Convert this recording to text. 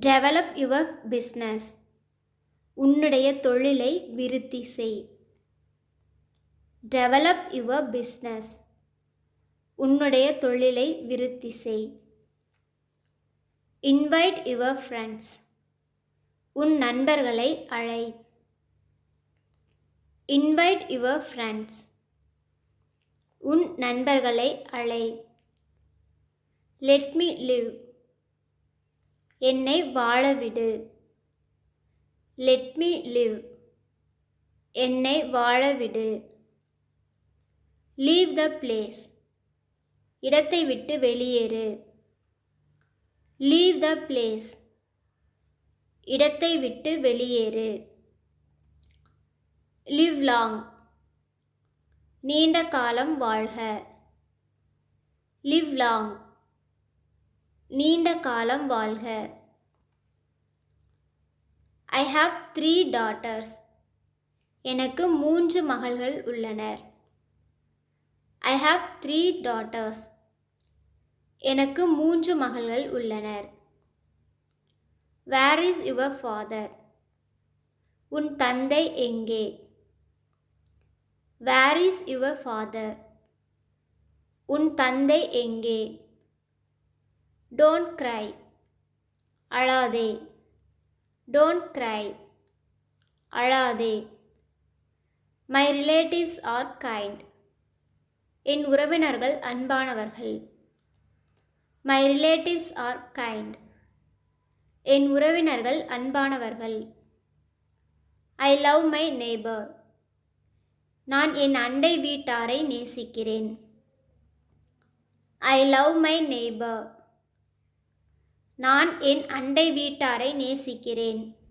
Develop your business. உன்னுடைய தொழிலை விருத்தி செய். Develop your business. உன்னுடைய தொழிலை விருத்தி செய். Invite your friends. உன் நண்பர்களை அழை. Invite your friends. உன் நண்பர்களை அழை. Let me live. என்னை வாழவிடு. Let me live. என்னை வாழவிடு. Leave the place. இடத்தை விட்டு வெளியேறு. Leave the place. இடத்தை விட்டு வெளியேறு. Live long. நீண்ட காலம் வாழ்க. Live long. நீண்ட காலம் வாழ்க. I have 3 daughters. எனக்கு 3 மகள்கள் உள்ளனர். I have 3 daughters. எனக்கு 3 மகள்கள் உள்ளனர். Where is your father. உன் தந்தை எங்கே? Where is your father. உன் தந்தை எங்கே? Don't cry. அழாதே. Don't cry. அழாதே. My relatives are kind. என் உறவினர்கள் அன்பானவர்கள். My relatives are kind. என் உறவினர்கள் அன்பானவர்கள். I love my neighbour. நான் என் அண்டை வீட்டாரை நேசிக்கிறேன். I love my neighbour. நான் என் அண்டை வீட்டாரை நேசிக்கிறேன்.